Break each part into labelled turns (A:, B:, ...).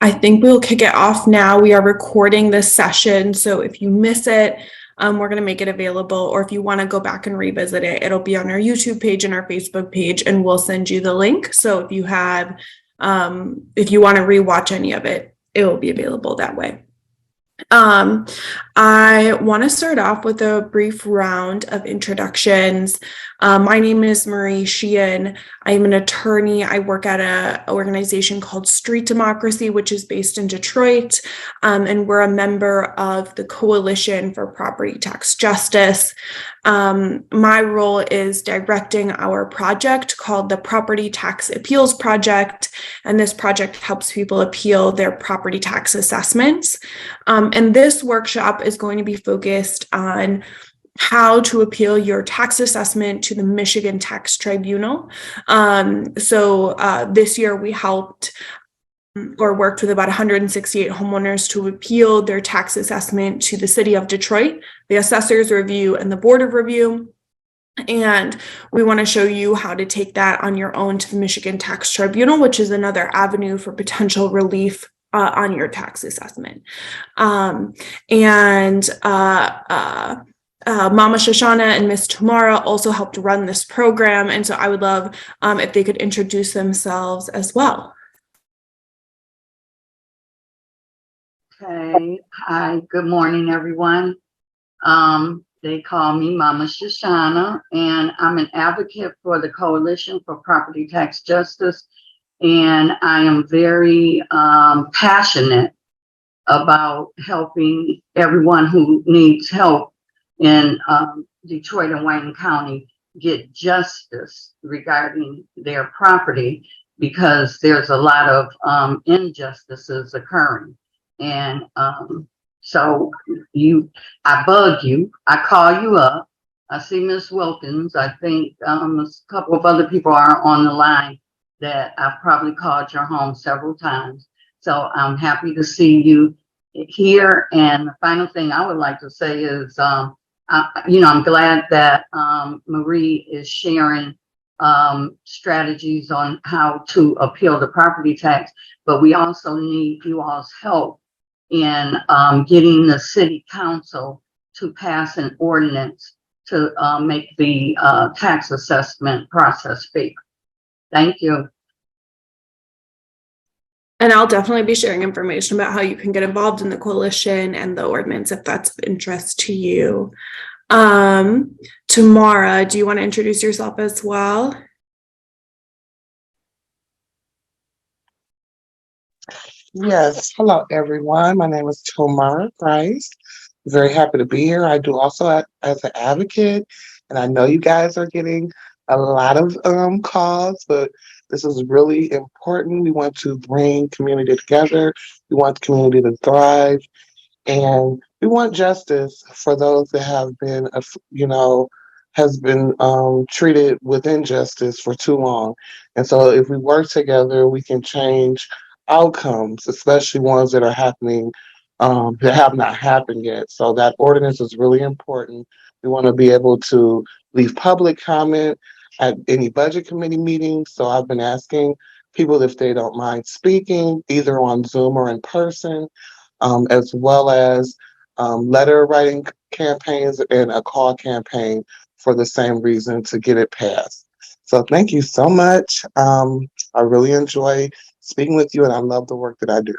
A: I think we'll kick it off now. We are recording this session, so if you miss it, we're going to make it available, or if you want to go back and revisit it, it'll be on our YouTube page and our Facebook page, and we'll send you the link. So if you have, if you want to rewatch any of it, it will be available that way. I want to start off with a brief round of introductions. My name is Marie Sheehan. I'm an attorney. I work at an organization called Street Democracy, which is based in Detroit, and we're a member of the Coalition for Property Tax Justice. My role is directing our project called the Property Tax Appeals Project, and this project helps people appeal their property tax assessments. And this workshop is going to be focused on how to appeal your tax assessment to the Michigan Tax Tribunal. This year we helped or worked with about 168 homeowners to appeal their tax assessment to the city of Detroit, the assessor's review, and the board of review. And we want to show you how to take that on your own to the Michigan Tax Tribunal, which is another avenue for potential relief on your tax assessment. Mama Shoshana and Miss Tamara also helped run this program. And so I would love if they could introduce themselves as well.
B: Okay. Hi, good morning, everyone. They call me Mama Shoshana, and I'm an advocate for the Coalition for Property Tax Justice. And I am very passionate about helping everyone who needs help in Detroit and Wayne County get justice regarding their property, because there's a lot of injustices occurring. And so I bug you, I call you up. I see Miss Wilkins. I think a couple of other people are on the line that I've probably called your home several times. So I'm happy to see you here. And the final thing I would like to say is, I'm glad that Marie is sharing strategies on how to appeal the property tax, but we also need you all's help in getting the city council to pass an ordinance to make the tax assessment process fair. Thank you.
A: And I'll definitely be sharing information about how you can get involved in the coalition and the ordinance if that's of interest to you. Tamara, do you want to introduce yourself as well?
C: Yes. Hello, everyone. My name is Tamara Price. Very happy to be here. I do also act as an advocate, and I know you guys are getting a lot of calls, but this is really important. We want to bring community together. We want the community to thrive, and we want justice for those that have been, treated with injustice for too long. And so if we work together, we can change outcomes, especially ones that are happening, that have not happened yet. So that ordinance is really important. We want to be able to leave public comment at any budget committee meetings. So I've been asking people if they don't mind speaking, either on Zoom or in person, as well as letter writing campaigns and a call campaign for the same reason, to get it passed. So thank you so much. I really enjoy speaking with you, and I love the work that I do.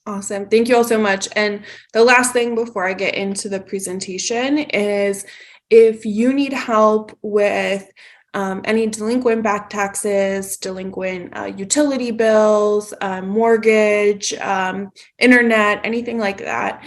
A: Awesome. Thank you all so much. And the last thing before I get into the presentation is, if you need help with any delinquent back taxes, delinquent utility bills, mortgage, internet, anything like that,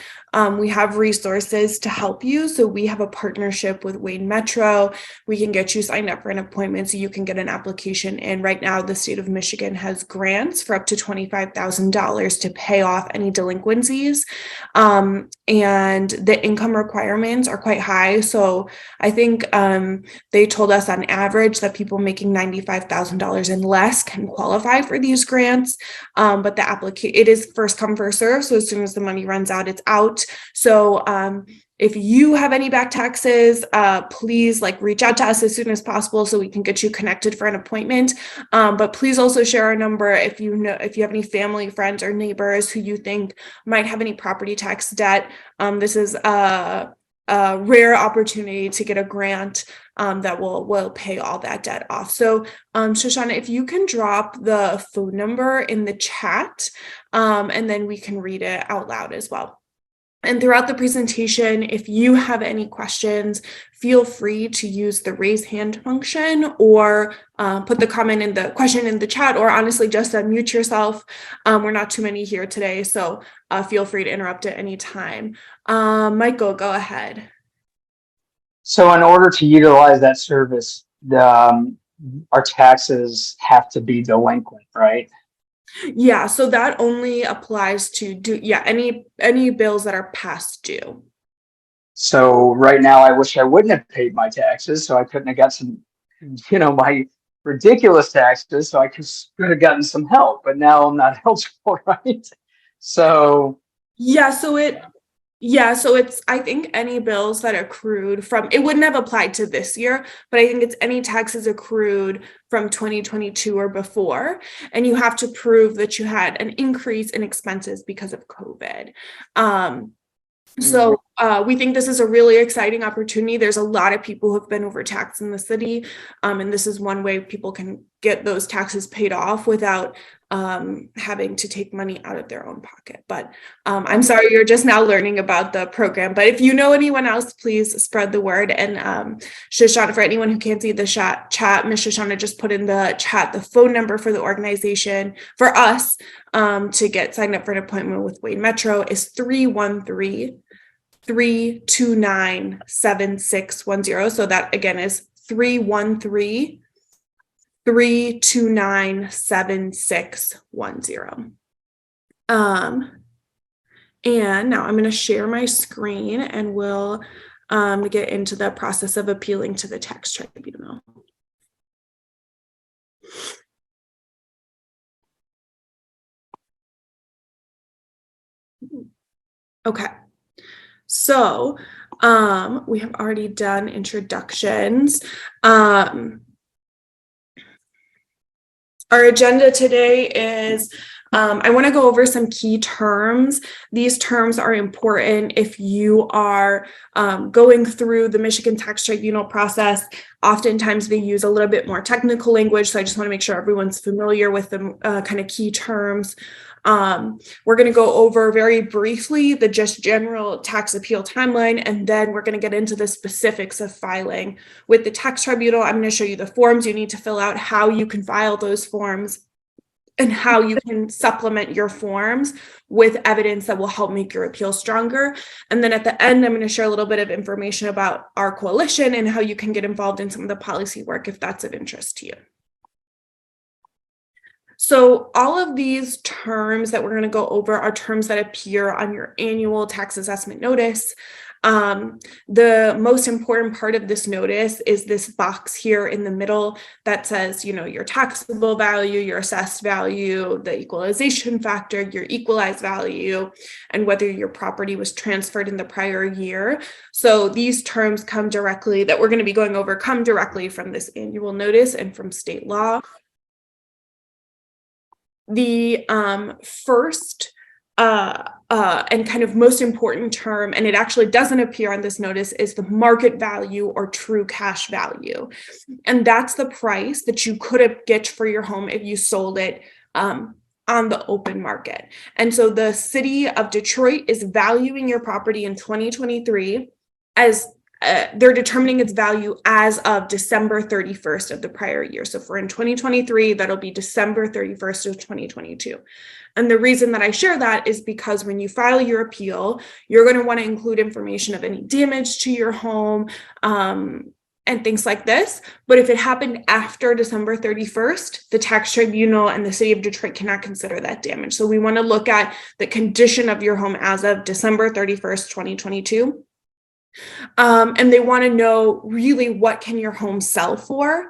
A: we have resources to help you. So we have a partnership with Wayne Metro. We can get you signed up for an appointment so you can get an application in. Right now, the state of Michigan has grants for up to $25,000 to pay off any delinquencies. And the income requirements are quite high. So I think they told us on average that people making $95,000 and less can qualify for these grants. But it is first come, first serve. So as soon as the money runs out, it's out. appointment. So if you have any back taxes, please reach out to us as soon as possible so we can get you connected for an appointment. But please also share our number if you have any family, friends, or neighbors who you think might have any property tax debt. This is a rare opportunity to get a grant that will pay all that debt off. So Shoshana, if you can drop the phone number in the chat, and then we can read it out loud as well. And throughout the presentation, if you have any questions, feel free to use the raise hand function or put the question in the chat, or honestly just unmute yourself. We're not too many here today, so feel free to interrupt at any time. Michael, go ahead.
D: So in order to utilize that service, our taxes have to be delinquent, right?
A: Yeah, so that only applies to any bills that are past due.
D: So right now, I wish I wouldn't have paid my taxes, so I couldn't have got some, my ridiculous taxes, so I could have gotten some help, but now I'm not eligible, right? So
A: it's, I think any bills that accrued from, it wouldn't have applied to this year, but I think it's any taxes accrued from 2022 or before, and you have to prove that you had an increase in expenses because of COVID. So we think this is a really exciting opportunity. There's a lot of people who have been overtaxed in the city, and this is one way people can get those taxes paid off without having to take money out of their own pocket. But I'm sorry you're just now learning about the program. But if you know anyone else, please spread the word. And Shoshana, for anyone who can't see the chat, Ms. Shoshana just put in the chat the phone number for the organization for us to get signed up for an appointment with Wayne Metro is 313-329-7610. So that again is 313-329-7610. And now I'm going to share my screen and we'll get into the process of appealing to the tax tribunal. Okay. So we have already done introductions. Our agenda today is I want to go over some key terms. These terms are important if you are going through the Michigan Tax Tribunal process. Oftentimes they use a little bit more technical language, so I just want to make sure everyone's familiar with the kind of key terms. We're going to go over very briefly the just general tax appeal timeline, and then we're going to get into the specifics of filing with the tax tribunal. I'm going to show you the forms you need to fill out, how you can file those forms, and how you can supplement your forms with evidence that will help make your appeal stronger. And then at the end, I'm going to share a little bit of information about our coalition and how you can get involved in some of the policy work if that's of interest to you. So all of these terms that we're going to go over are terms that appear on your annual tax assessment notice. The most important part of this notice is this box here in the middle that says, your taxable value, your assessed value, the equalization factor, your equalized value, and whether your property was transferred in the prior year. So these terms that we're going to be going over come directly from this annual notice and from state law. The first and kind of most important term, and it actually doesn't appear on this notice, is the market value or true cash value. And that's the price that you could get for your home if you sold it on the open market. And so the city of Detroit is valuing your property in 2023 as they're determining its value as of December 31st of the prior year. So if we're in 2023, that'll be December 31st of 2022. And the reason that I share that is because when you file your appeal, you're going to want to include information of any damage to your home and things like this. But if it happened after December 31st, the tax tribunal and the city of Detroit cannot consider that damage. So we want to look at the condition of your home as of December 31st, 2022. And they want to know really what can your home sell for.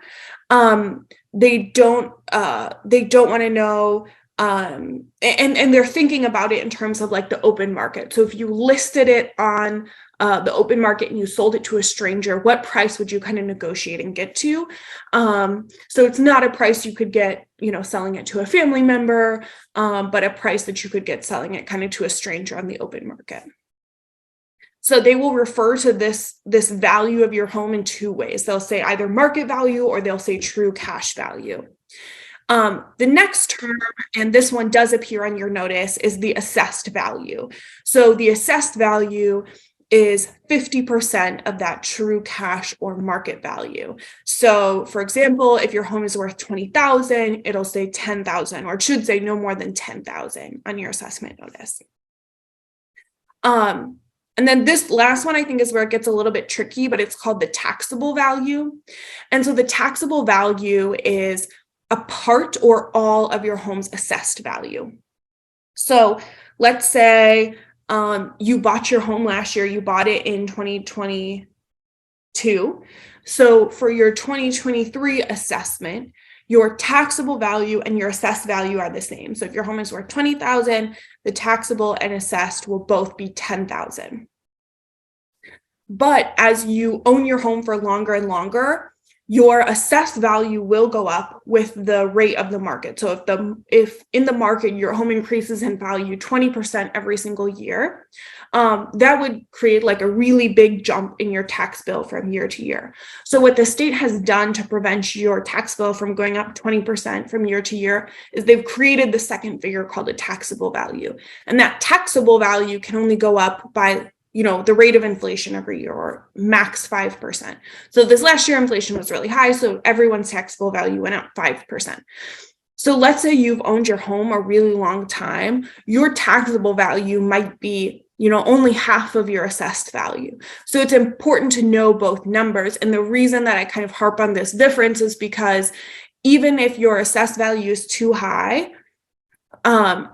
A: They don't want to know and they're thinking about it in terms of like the open market. So if you listed it on the open market and you sold it to a stranger, what price would you kind of negotiate and get to? So it's not a price you could get, selling it to a family member, but a price that you could get selling it kind of to a stranger on the open market. So they will refer to this value of your home in two ways. They'll say either market value or they'll say true cash value. The next term, and this one does appear on your notice, is the assessed value. So the assessed value is 50% of that true cash or market value. So for example, if your home is worth $20,000, it'll say 10,000, or it should say no more than 10,000 on your assessment notice. And then this last one, I think, is where it gets a little bit tricky, but it's called the taxable value. And so the taxable value is a part or all of your home's assessed value. So let's say you bought your home last year, you bought it in 2022. So for your 2023 assessment, your taxable value and your assessed value are the same. So if your home is worth $20,000, the taxable and assessed will both be $10,000. But as you own your home for longer and longer, your assessed value will go up with the rate of the market. So if in the market your home increases in value 20% every single year, that would create like a really big jump in your tax bill from year to year. So what the state has done to prevent your tax bill from going up 20% from year to year is they've created the second figure called a taxable value. And that taxable value can only go up by the rate of inflation every year, or max 5%. So this last year, inflation was really high, so everyone's taxable value went up 5%. So let's say you've owned your home a really long time, your taxable value might be, only half of your assessed value. So it's important to know both numbers. And the reason that I kind of harp on this difference is because even if your assessed value is too high, and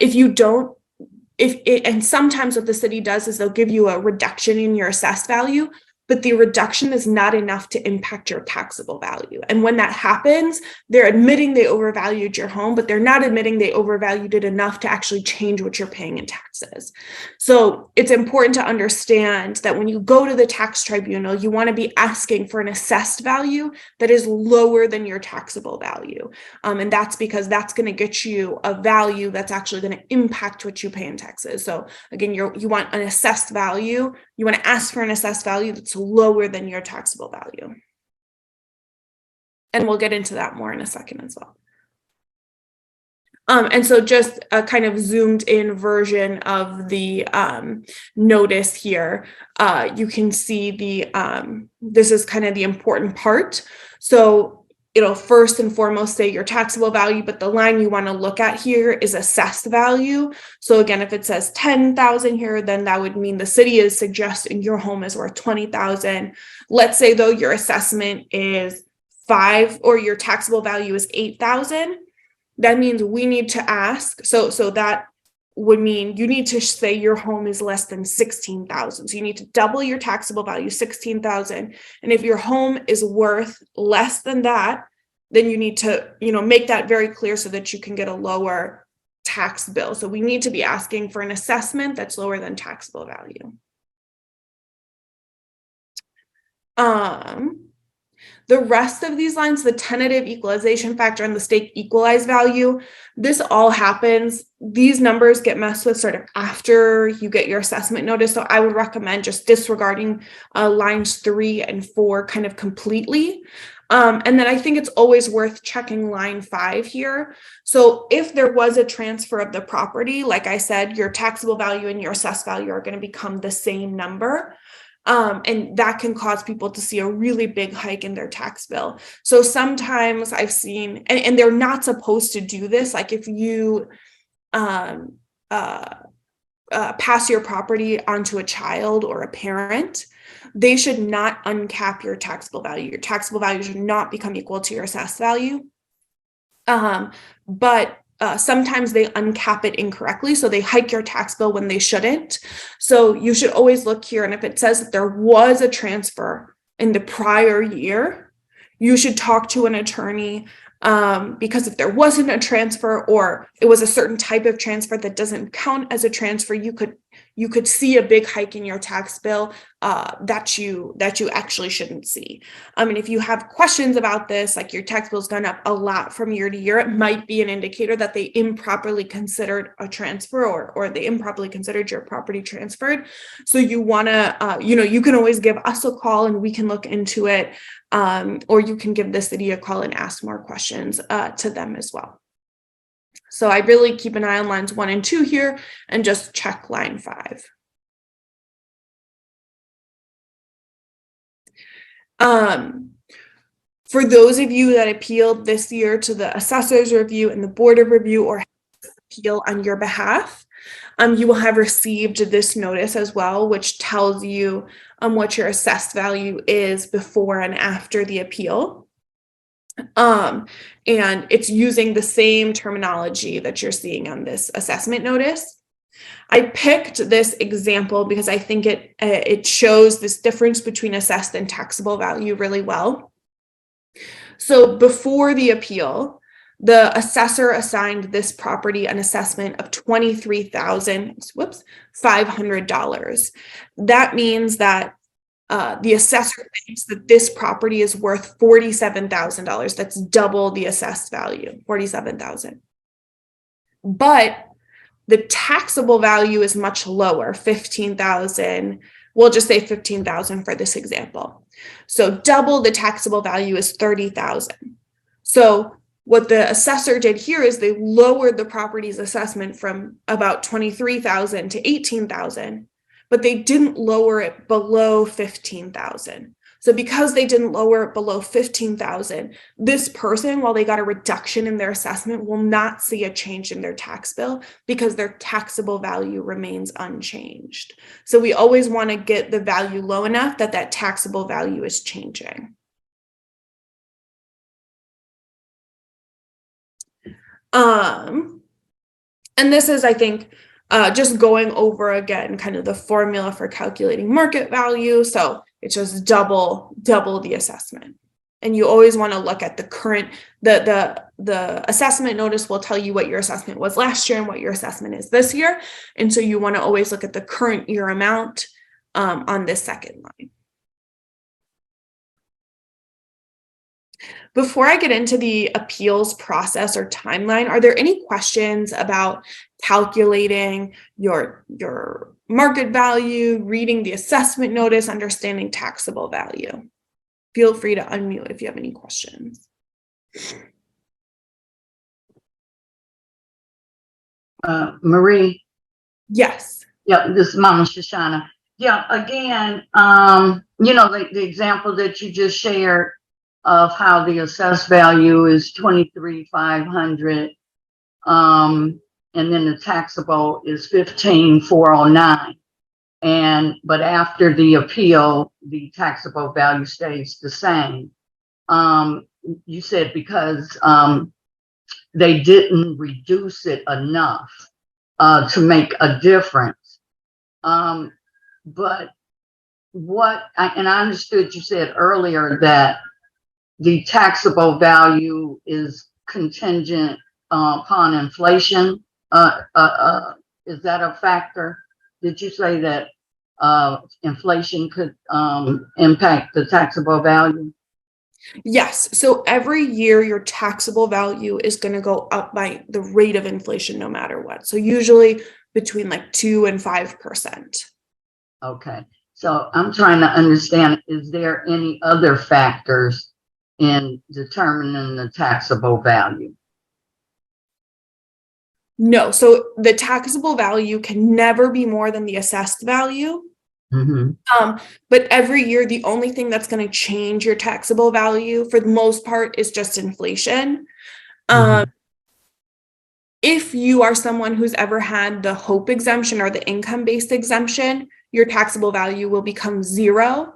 A: sometimes what the city does is they'll give you a reduction in your assessed value, but the reduction is not enough to impact your taxable value. And when that happens, they're admitting they overvalued your home, but they're not admitting they overvalued it enough to actually change what you're paying in taxes. So it's important to understand that when you go to the tax tribunal, you want to be asking for an assessed value that is lower than your taxable value. And that's because that's going to get you a value that's actually going to impact what you pay in taxes. So again, you want an assessed value. You want to ask for an assessed value that's lower than your taxable value. And we'll get into that more in a second as well. And so just a kind of zoomed in version of the notice here. You can see this is kind of the important part. So it'll first and foremost say your taxable value, but the line you want to look at here is assessed value. So again, if it says 10,000 here, then that would mean the city is suggesting your home is worth 20,000. Let's say though your assessment is 5 or your taxable value is 8,000. That means we need to ask. So that would mean you need to say your home is less than 16,000. So you need to double your taxable value, 16,000. And if your home is worth less than that, then you need to, make that very clear so that you can get a lower tax bill. So we need to be asking for an assessment that's lower than taxable value. The rest of these lines, the tentative equalization factor and the state equalized value, this all happens. These numbers get messed with sort of after you get your assessment notice. So I would recommend just disregarding lines 3 and 4 kind of completely. And then I think it's always worth checking line 5 here. So if there was a transfer of the property, like I said, your taxable value and your assessed value are going to become the same number. And that can cause people to see a really big hike in their tax bill. So sometimes I've seen, and they're not supposed to do this, like if you pass your property onto a child or a parent, they should not uncap your taxable value. Your taxable value should not become equal to your assessed value. But sometimes they uncap it incorrectly, so they hike your tax bill when they shouldn't. So you should always look here, and if it says that there was a transfer in the prior year, you should talk to an attorney, because if there wasn't a transfer or it was a certain type of transfer that doesn't count as a transfer, you could see a big hike in your tax bill that you actually shouldn't see. And if you have questions about this, like your tax bill's gone up a lot from year to year, it might be an indicator that they improperly considered a transfer or they improperly considered your property transferred. So you want to, you can always give us a call and we can look into it. Or you can give the city a call and ask more questions to them as well. So I really keep an eye on lines 1 and 2 here and just check line 5. For those of you that appealed this year to the assessor's review and the board of review or appeal on your behalf, you will have received this notice as well, which tells you what your assessed value is before and after the appeal. And it's using the same terminology that you're seeing on this assessment notice. I picked this example because I think it shows this difference between assessed and taxable value really well. So before the appeal, the assessor assigned this property an assessment of $23,500. That means that the assessor thinks that this property is worth $47,000. That's double the assessed value, $47,000. But the taxable value is much lower, $15,000. We'll just say $15,000 for this example. So double the taxable value is $30,000. So what the assessor did here is they lowered the property's assessment from about $23,000 to $18,000, but they didn't lower it below $15,000. So because they didn't lower it below $15,000, this person, while they got a reduction in their assessment, will not see a change in their tax bill because their taxable value remains unchanged. So we always want to get the value low enough that that taxable value is changing. And this is, I think, just going over again, kind of the formula for calculating market value. So it's just double the assessment. And you always want to look at the current, the assessment notice will tell you what your assessment was last year and what your assessment is this year. And so you want to always look at the current year amount on this second line. Before I get into the appeals process or timeline, are there any questions about calculating your market value, reading the assessment notice, understanding taxable value? Feel free to unmute if you have any questions.
B: Marie?
A: Yes.
B: Yeah, this is Mama Shoshana. Yeah, again, the example that you just shared of how the assessed value is $23,500, and then the taxable is $15,409. But after the appeal, the taxable value stays the same. You said because they didn't reduce it enough to make a difference. But I understood you said earlier that the taxable value is contingent upon inflation. Is that a factor? Did you say that inflation could impact the taxable value?
A: Yes. So every year your taxable value is going to go up by the rate of inflation no matter what. So usually between like 2 and 5%. Okay.
B: So I'm trying to understand, is there any other factors in determining the taxable value?
A: No. So the taxable value can never be more than the assessed value.
B: Mm-hmm.
A: But every year, the only thing that's going to change your taxable value for the most part is just inflation.
B: Mm-hmm.
A: If you are someone who's ever had the HOPE exemption or the income-based exemption, your taxable value will become zero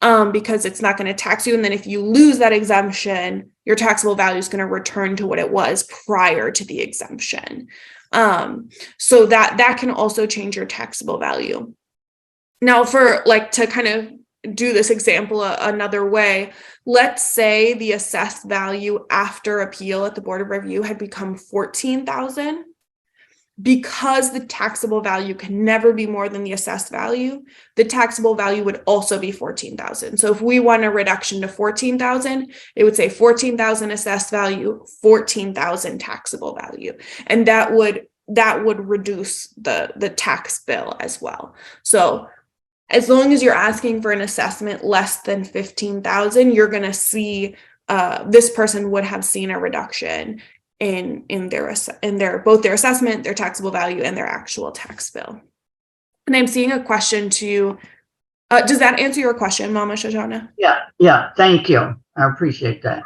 A: because it's not going to tax you. And then if you lose that exemption, your taxable value is going to return to what it was prior to the exemption. So that can also change your taxable value. Now, for like to kind of do this example another way. Let's say the assessed value after appeal at the Board of Review had become $14,000. Because the taxable value can never be more than the assessed value, the taxable value would also be $14,000. So if we want a reduction to $14,000, it would say $14,000 assessed value, $14,000 taxable value, and that would reduce the tax bill as well. So as long as you're asking for an assessment less than $15,000, you're going to see this person would have seen a reduction in their both their assessment, their taxable value, and their actual tax bill. And I'm seeing a question to does that answer your question, Mama Shoshana?
B: Yeah, thank you. I appreciate that.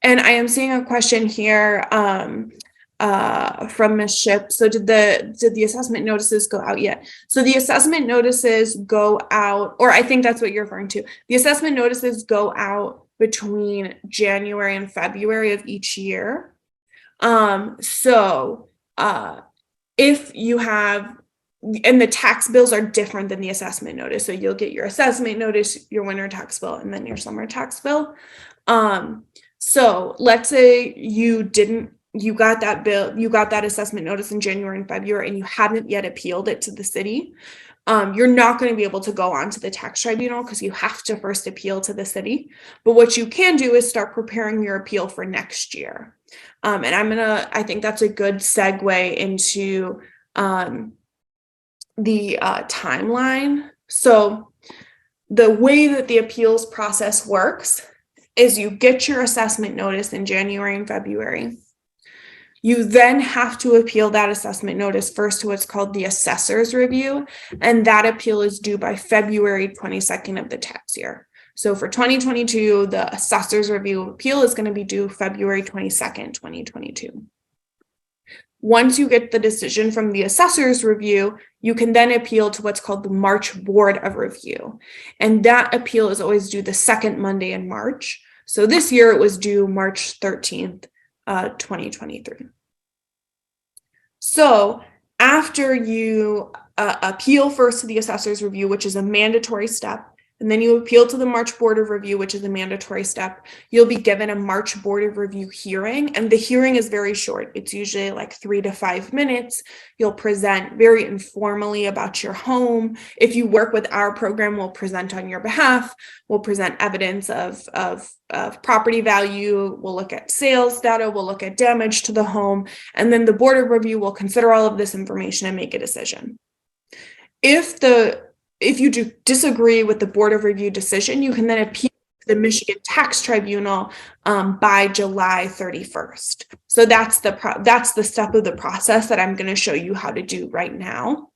A: And I am seeing a question here from Ms. Ship. So did the assessment notices go out yet? So the assessment notices go out, or I think that's what you're referring to. The assessment notices go out between January and February of each year. If you have, and the tax bills are different than the assessment notice. So you'll get your assessment notice, your winter tax bill, and then your summer tax bill. So let's say you got that bill, you got that assessment notice in January and February, and you haven't yet appealed it to the city. You're not going to be able to go on to the tax tribunal because you have to first appeal to the city. But what you can do is start preparing your appeal for next year. And I think that's a good segue into the timeline. So the way that the appeals process works is you get your assessment notice in January and February. You then have to appeal that assessment notice first to what's called the assessor's review, and that appeal is due by February 22nd of the tax year. So for 2022, the assessor's review appeal is going to be due February 22nd, 2022. Once you get the decision from the assessor's review, you can then appeal to what's called the March Board of Review. And that appeal is always due the second Monday in March. So this year it was due March 13th, 2023. So after you appeal first to the assessor's review, which is a mandatory step, and then you appeal to the March Board of Review, which is a mandatory step, you'll be given a March Board of Review hearing, and the hearing is very short. It's usually like 3 to 5 minutes. You'll present very informally about your home. If you work with our program, we'll present on your behalf. We'll present evidence of property value. We'll look at sales data. We'll look at damage to the home. And then the Board of Review will consider all of this information and make a decision. If you do disagree with the Board of Review decision, you can then appeal to the Michigan Tax Tribunal by July 31st. So that's the step of the process that I'm going to show you how to do right now.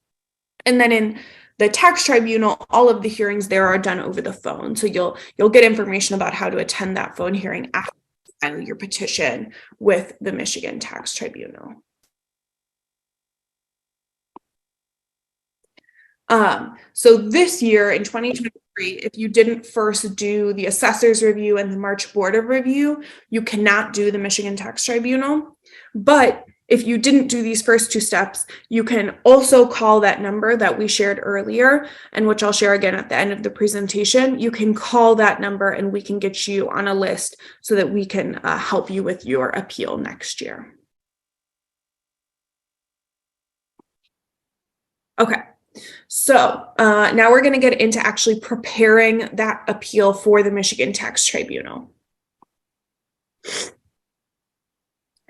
A: And then in the tax tribunal, all of the hearings there are done over the phone. So you'll get information about how to attend that phone hearing after you file your petition with the Michigan Tax Tribunal. So this year in 2023, if you didn't first do the assessor's review and the March Board of Review, you cannot do the Michigan Tax Tribunal. But if you didn't do these first two steps, you can also call that number that we shared earlier, and which I'll share again at the end of the presentation. You can call that number and we can get you on a list so that we can help you with your appeal next year. Okay. So now we're going to get into actually preparing that appeal for the Michigan Tax Tribunal.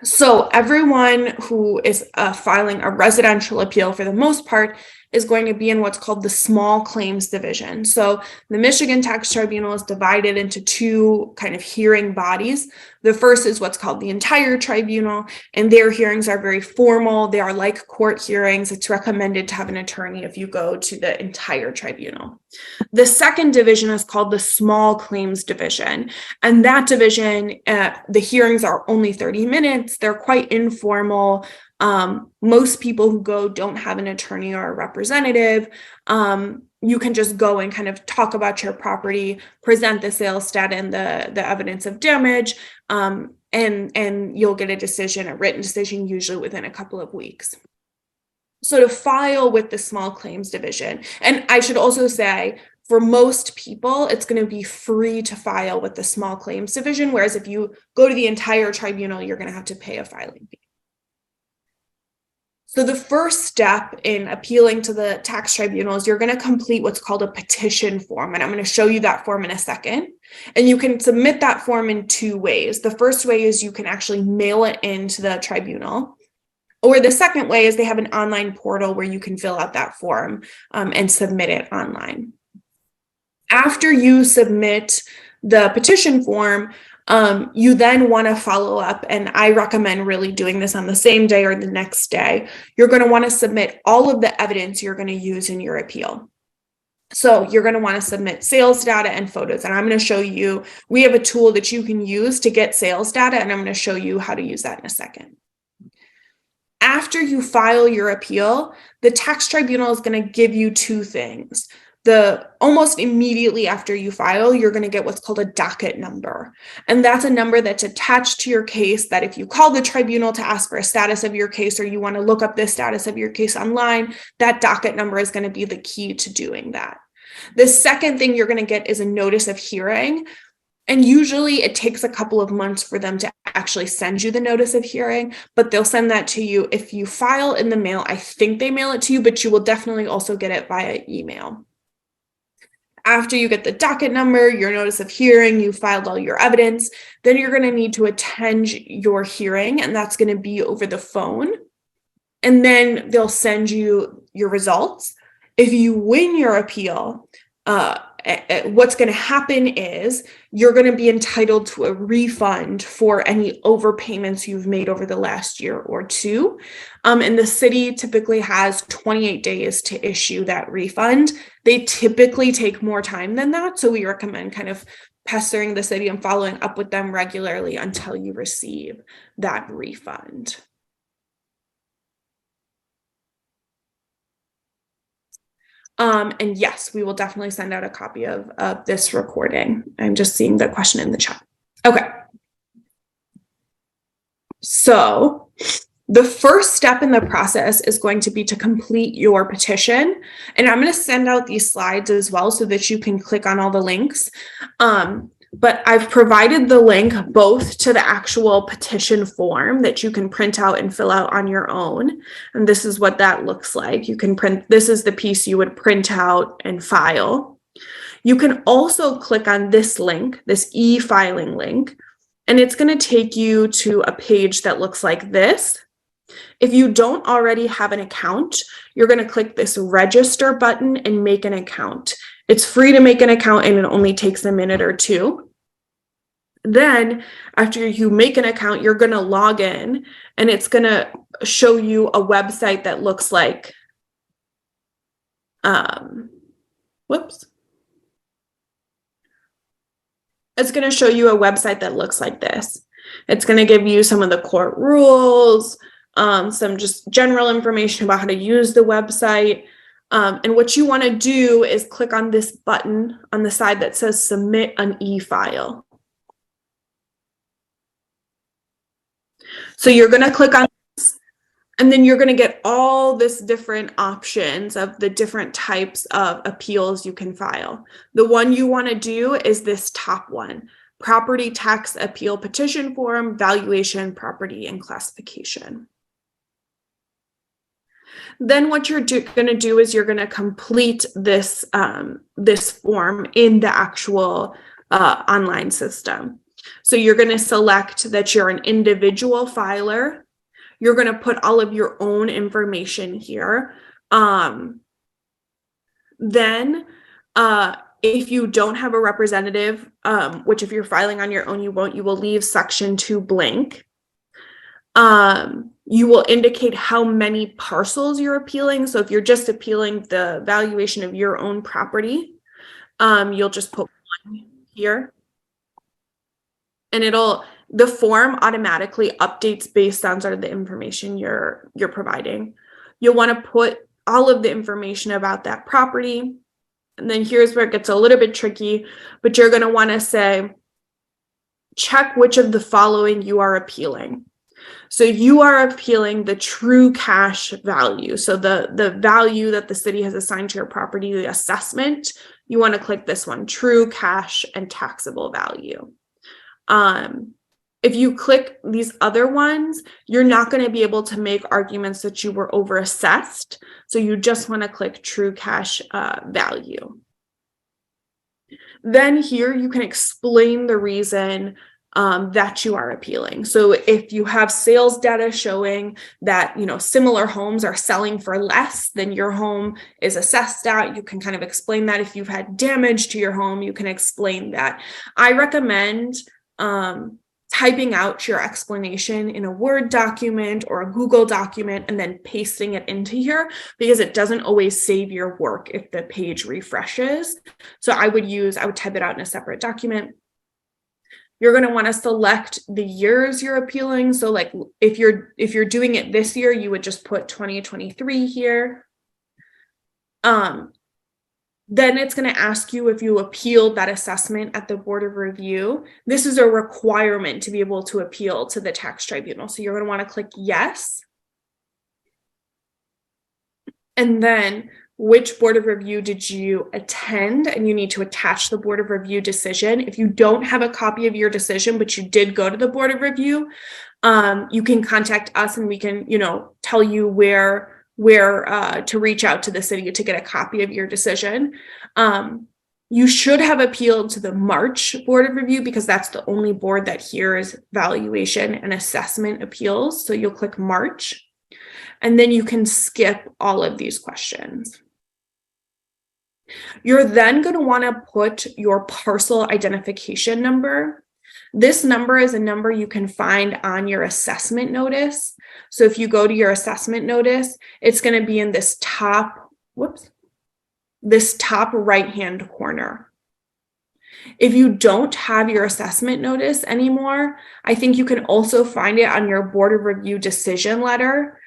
A: So everyone who is filing a residential appeal, for the most part, is going to be in what's called the small claims division. So the Michigan Tax Tribunal is divided into two kind of hearing bodies. The first is what's called the entire tribunal, and their hearings are very formal. They are like court hearings. It's recommended to have an attorney if you go to the entire tribunal. The second division is called the small claims division, and that division, the hearings are only 30 minutes. They're quite informal. Most people who go don't have an attorney or a representative. You can just go and kind of talk about your property, present the sales stat and the evidence of damage, and you'll get a written decision, usually within a couple of weeks. So to file with the small claims division, and I should also say, for most people, it's going to be free to file with the small claims division, whereas if you go to the entire tribunal, you're going to have to pay a filing fee. So the first step in appealing to the tax tribunal is you're going to complete what's called a petition form. And I'm going to show you that form in a second. And you can submit that form in two ways. The first way is you can actually mail it into the tribunal. Or the second way is they have an online portal where you can fill out that form and submit it online. After you submit the petition form, you then want to follow up, and I recommend really doing this on the same day or the next day. You're going to want to submit all of the evidence you're going to use in your appeal. So you're going to want to submit sales data and photos, and I'm going to show you, we have a tool that you can use to get sales data, and I'm going to show you how to use that in a second. After you file your appeal, the tax tribunal is going to give you two things. Almost immediately after you file, you're going to get what's called a docket number. And that's a number that's attached to your case that if you call the tribunal to ask for a status of your case, or you want to look up the status of your case online, that docket number is going to be the key to doing that. The second thing you're going to get is a notice of hearing. And usually it takes a couple of months for them to actually send you the notice of hearing, but they'll send that to you if you file in the mail. I think they mail it to you, but you will definitely also get it via email. After you get the docket number, your notice of hearing, you filed all your evidence, then you're going to need to attend your hearing, and that's going to be over the phone. And then they'll send you your results. If you win your appeal, what's going to happen is you're going to be entitled to a refund for any overpayments you've made over the last year or two. And the city typically has 28 days to issue that refund. They typically take more time than that. So we recommend kind of pestering the city and following up with them regularly until you receive that refund. And yes, we will definitely send out a copy of this recording. I'm just seeing the question in the chat. Okay. So the first step in the process is going to be to complete your petition. And I'm going to send out these slides as well so that you can click on all the links. But I've provided the link both to the actual petition form that you can print out and fill out on your own. And this is what that looks like. You can print, this is the piece you would print out and file. You can also click on this link, this e-filing link, and it's going to take you to a page that looks like this. If you don't already have an account, you're going to click this register button and make an account. It's free to make an account and it only takes a minute or two. Then after you make an account, you're going to log in and it's going to show you a website that looks like, It's going to show you a website that looks like this. It's going to give you some of the court rules, some just general information about how to use the website. And what you want to do is click on this button on the side that says submit an e-file. So you're going to click on this, and then you're going to get all this different options of the different types of appeals you can file. The one you want to do is this top one, property tax appeal petition form, valuation, property, and classification. Then what you're going to do is you're going to complete this, this form in the actual online system. So you're going to select that you're an individual filer. You're going to put all of your own information here. Then if you don't have a representative, which if you're filing on your own, you won't, you will leave section 2 blank. You will indicate how many parcels you're appealing. So if you're just appealing the valuation of your own property, you'll just put 1 here. And the form automatically updates based on sort of the information you're providing. You'll want to put all of the information about that property. And then here's where it gets a little bit tricky, but you're going to want to say, check which of the following you are appealing. So you are appealing the true cash value. So the value that the city has assigned to your property, the assessment, you want to click this one, true cash and taxable value. If you click these other ones, you're not going to be able to make arguments that you were overassessed. So you just want to click true cash value. Then here you can explain the reason that you are appealing. So if you have sales data showing that, similar homes are selling for less than your home is assessed at, you can kind of explain that. If you've had damage to your home, you can explain that. I recommend typing out your explanation in a Word document or a Google document and then pasting it into here, because it doesn't always save your work if the page refreshes. So I would type it out in a separate document. You're going to want to select the years you're appealing. So like if you're doing it this year, you would just put 2023 here. Then it's going to ask you if you appealed that assessment at the Board of Review. This is a requirement to be able to appeal to the tax tribunal. So you're going to want to click yes. And then which Board of Review did you attend? And you need to attach the Board of Review decision. If you don't have a copy of your decision, but you did go to the Board of Review, you can contact us and we can, tell you where to reach out to the city to get a copy of your decision. You should have appealed to the March Board of Review because that's the only board that hears valuation and assessment appeals. So you'll click March, and then you can skip all of these questions. You're then going to want to put your parcel identification number. This number is a number you can find on your assessment notice. So if you go to your assessment notice, it's going to be in this top right-hand corner. If you don't have your assessment notice anymore, I think you can also find it on your Board of Review decision letter.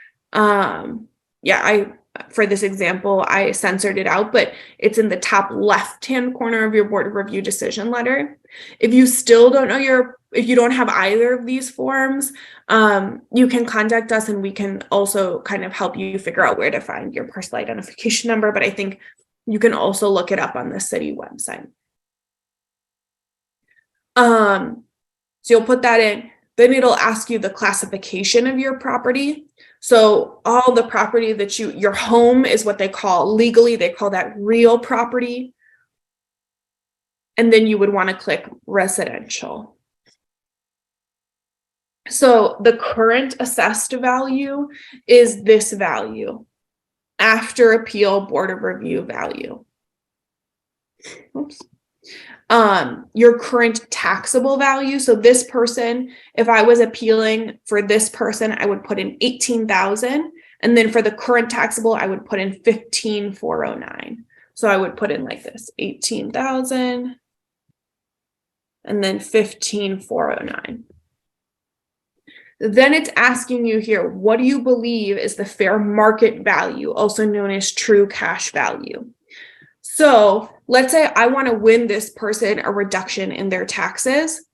A: For this example, I censored it out, but it's in the top left-hand corner of your Board of Review decision letter. If you still don't know if you don't have either of these forms, you can contact us and we can also kind of help you figure out where to find your parcel identification number, but I think you can also look it up on the city website. So you'll put that in, then it'll ask you the classification of your property. So all the property that your home is what they call legally, they call that real property. And then you would want to click residential. So the current assessed value is this value after appeal Board of Review value. Oops. Your current taxable value. So this person, if I was appealing for this person, I would put in 18,000. And then for the current taxable, I would put in 15,409. So I would put in like this, 18,000 and then 15,409. Then it's asking you here, what do you believe is the fair market value, also known as true cash value? So let's say I want to win this person a reduction in their taxes.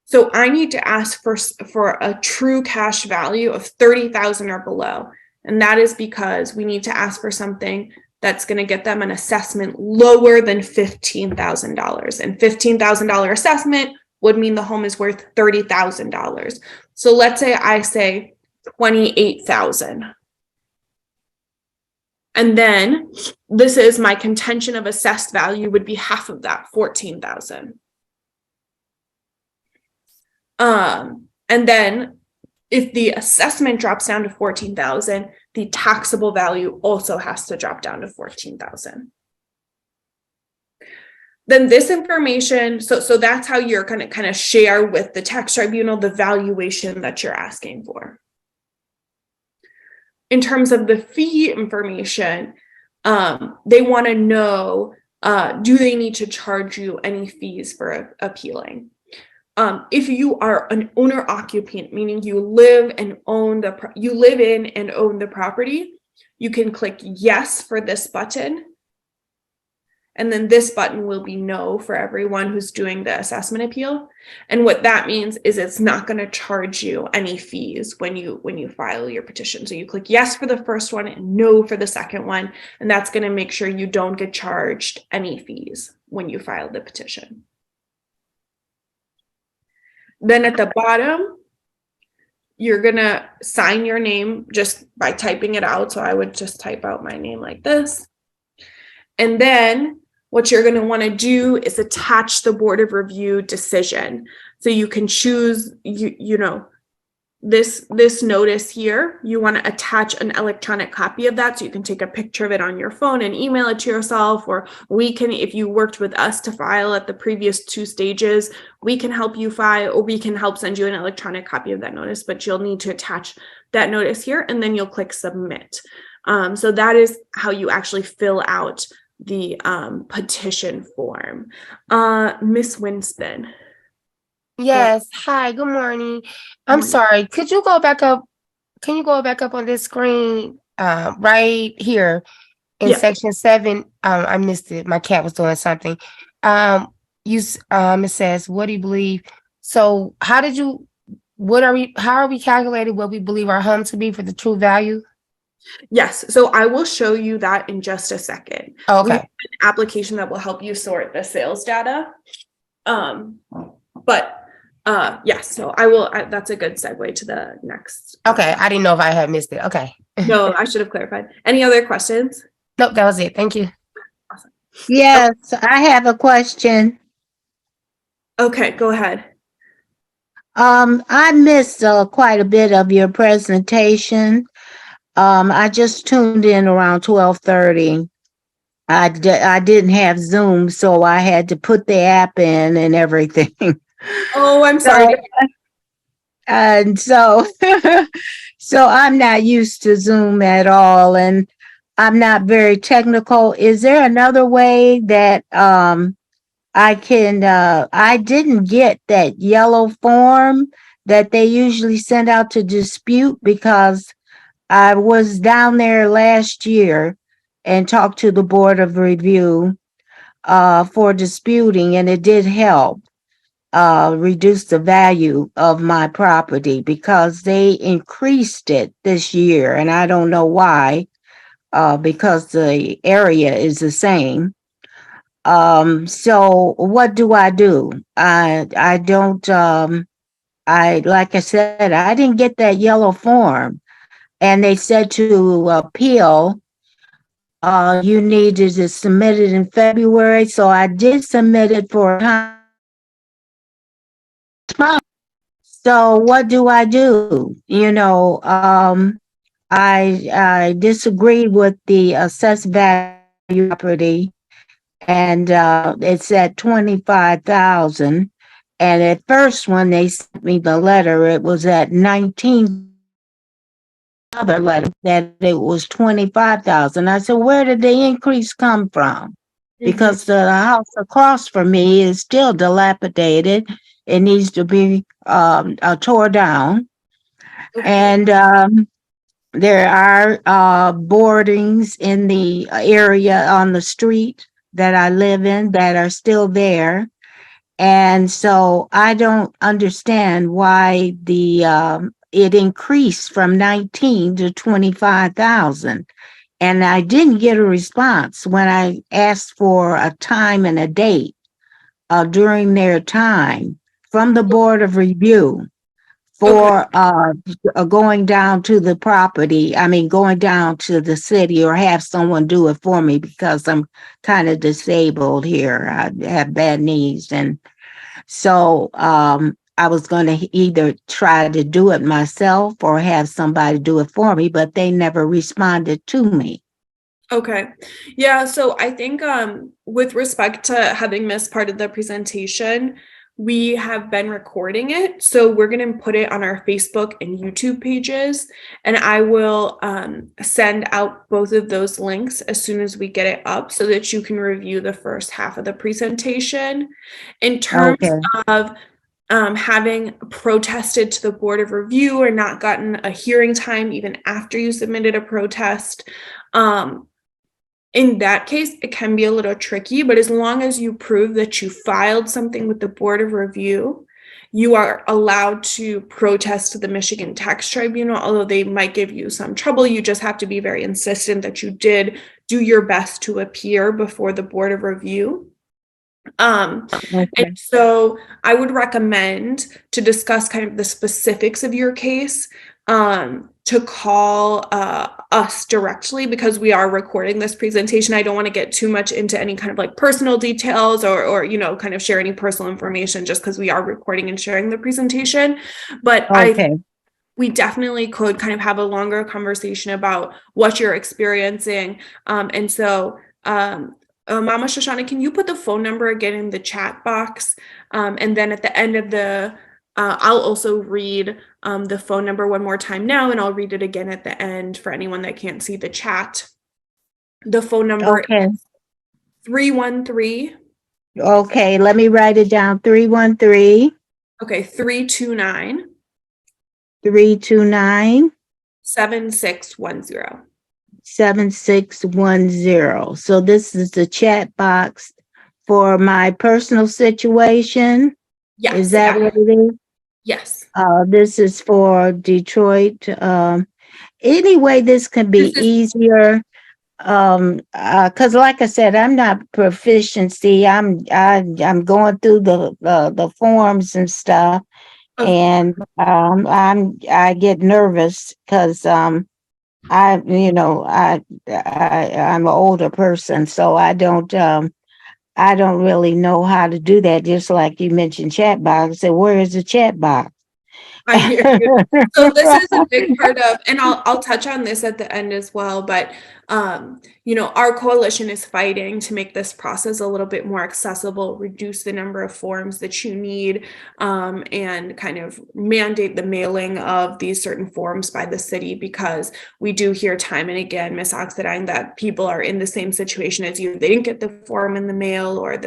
A: So I need to ask for a true cash value of 30,000 or below. And that is because we need to ask for something that's going to get them an assessment lower than $15,000. And $15,000 assessment would mean the home is worth $30,000. So let's say I say 28,000. And then this is my contention of assessed value would be half of that, 14,000. And then if the assessment drops down to 14,000, the taxable value also has to drop down to 14,000. Then this information, so that's how you're going to kind of share with the tax tribunal the valuation that you're asking for. In terms of the fee information, they want to know, do they need to charge you any fees for appealing? If you are an owner occupant, meaning you live in and own the property, you can click yes for this button. And then this button will be no for everyone who's doing the assessment appeal. And what that means is it's not going to charge you any fees when you file your petition. So you click yes for the first one and no for the second one. And that's going to make sure you don't get charged any fees when you file the petition. Then at the bottom, you're going to sign your name just by typing it out. So I would just type out my name like this. And then what you're going to want to do is attach the Board of Review decision. So you can choose, this notice here, you want to attach an electronic copy of that so you can take a picture of it on your phone and email it to yourself, or we can, if you worked with us to file at the previous 2 stages, we can help you file, or we can help send you an electronic copy of that notice, but you'll need to attach that notice here and then you'll click submit. So that is how you actually fill out the petition form. Miss Winston.
E: Yes. Hi, good morning. I'm sorry. Could you go back up? Can you go back up on this screen right here in section 7? I missed it. My cat was doing something. It says, what do you believe? So how are we calculating what we believe our home to be for the true value?
A: Yes, so I will show you that in just a second.
E: Okay.
A: We have an application that will help you sort the sales data. Yes, so I will, that's a good segue to the next.
E: Okay, I didn't know if I had missed it. Okay.
A: No, I should have clarified. Any other questions?
E: Nope, that was it. Thank you.
A: Awesome.
F: Yes, I have a question.
A: Okay, go ahead.
F: I missed quite a bit of your presentation. I just tuned in around 12:30. I didn't have Zoom, so I had to put the app in and everything.
A: Oh, I'm sorry.
F: And so, so I'm not used to Zoom at all, and I'm not very technical. Is there another way that I can? I didn't get that yellow form that they usually send out to dispute, because I was down there last year and talked to the Board of Review for disputing, and it did help reduce the value of my property, because they increased it this year, and I don't know why, because the area is the same. So what do? I don't, like I said, I didn't get that yellow form, and they said to appeal, you needed to submit it in February. So I did submit it for time. So what do? I disagreed with the assessed value property, and it's at 25,000. And at first, when they sent me the letter, it was at 19. Other letter that it was 25,000. I said, where did the increase come from? Because the house across from me is still dilapidated. It needs to be tore down. And there are boardings in the area on the street that I live in that are still there. And so I don't understand why it increased from 19 to 25,000. And I didn't get a response when I asked for a time and a date during their time from the Board of Review for going down to the property. I mean, going down to the city, or have someone do it for me, because I'm kind of disabled here. I have bad knees. And so I was going to either try to do it myself or have somebody do it for me, but they never responded to me.
A: Okay. Yeah, so I think with respect to having missed part of the presentation, we have been recording it. So we're going to put it on our Facebook and YouTube pages, and I will send out both of those links as soon as we get it up, so that you can review the first half of the presentation. In terms of having protested to the Board of Review or not gotten a hearing time even after you submitted a protest, In that case, it can be a little tricky, but as long as you prove that you filed something with the Board of Review, you are allowed to protest to the Michigan Tax Tribunal, although they might give you some trouble. You just have to be very insistent that you did do your best to appear before the Board of Review. And
F: Okay.
A: so I would recommend, to discuss kind of the specifics of your case, to call us directly, because we are recording this presentation. I don't want to get too much into any kind of like personal details or kind of share any personal information, just because we are recording and sharing the presentation. But
F: Okay.
A: we definitely could kind of have a longer conversation about what you're experiencing. And so Mama Shoshana, can you put the phone number again in the chat box? And then at the end of I'll also read the phone number one more time now, and I'll read it again at the end for anyone that can't see the chat. The phone number
F: Okay.
A: is 313.
F: Okay, let me write it down. 313
A: Okay, 329
F: 329
A: 7610.
F: 7610. So this is the chat box for my personal situation.
A: Yes.
F: Is that what it is?
A: Yes.
F: This is for Detroit. Anyway, this can be
A: This is-
F: easier. Cause like I said, I'm not proficiency. I'm going through the forms and stuff.
A: Of
F: And I get nervous because I'm an older person, so I don't really know how to do that. Just like you mentioned chat box. So where is the chat box?
A: I hear you. So this is a big part of, and I'll touch on this at the end as well, but our coalition is fighting to make this process a little bit more accessible, reduce the number of forms that you need, and kind of mandate the mailing of these certain forms by the city, because we do hear time and again, Ms. Oxidine, that people are in the same situation as you. They didn't get the form in the mail, or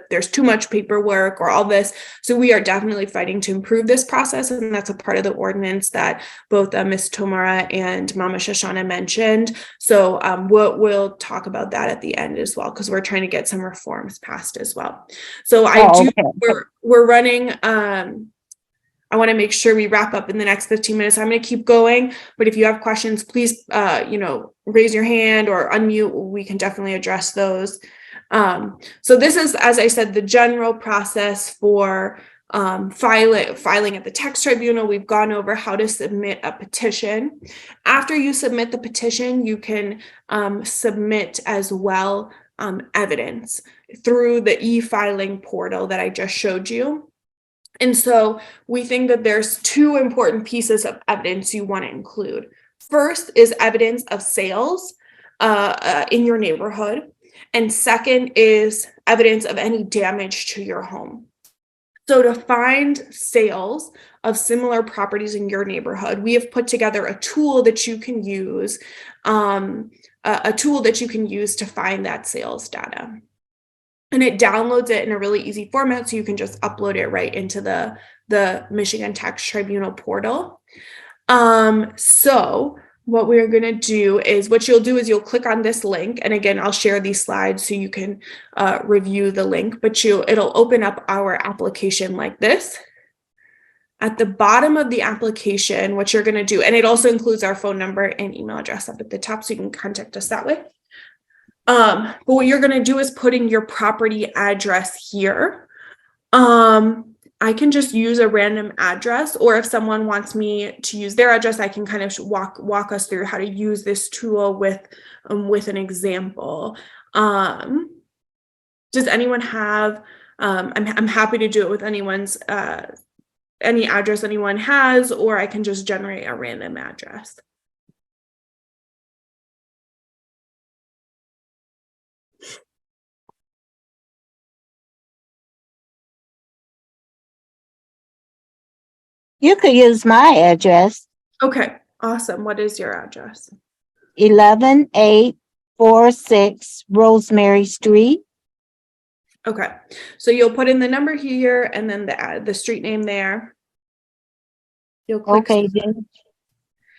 A: there's too much paperwork, or all this. So we are definitely fighting to improve this process, and that's a part of the ordinance that both Ms. Tomara and Mama Shoshana mentioned. So we'll talk about that at the end as well, because we're trying to get some reforms passed as well. So
F: Okay.
A: we're running. I want to make sure we wrap up in the next 15 minutes. I'm going to keep going, but if you have questions, please, raise your hand or unmute. We can definitely address those. So this is, as I said, the general process for filing at the tax tribunal. We've gone over how to submit a petition. After you submit the petition, you can submit as well evidence through the e-filing portal that I just showed you. And so we think that there's two important pieces of evidence you want to include. First is evidence of sales in your neighborhood. And second is evidence of any damage to your home. So to find sales of similar properties in your neighborhood, we have put together a tool that you can use, to find that sales data. And it downloads it in a really easy format, so you can just upload it right into the Michigan Tax Tribunal portal. So what we're going to do is, what you'll do is you'll click on this link. And again, I'll share these slides so you can review the link, but it'll open up our application like this. At the bottom of the application, what you're going to do, and it also includes our phone number and email address up at the top, so you can contact us that way. But what you're going to do is put in your property address here. I can just use a random address, or if someone wants me to use their address, I can kind of walk us through how to use this tool with an example. Does anyone have? I'm happy to do it with anyone's any address anyone has, or I can just generate a random address.
F: You could use my address,
A: Okay, awesome. What is your address?
F: 11846 Rosemary Street.
A: Okay, so you'll put in the number here and then the street name there. You'll click.
F: Okay, then.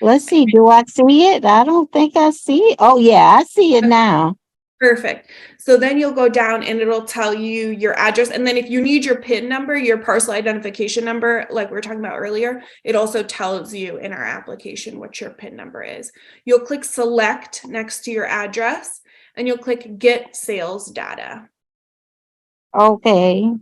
F: Let's see. Do I see it? I don't think I see it. Oh, yeah, I see it now.
A: Perfect. So then you'll go down and it'll tell you your address. And then if you need your PIN number, your parcel identification number, like we were talking about earlier, it also tells you in our application what your PIN number is. You'll click select next to your address and you'll click get sales data.
F: Okay.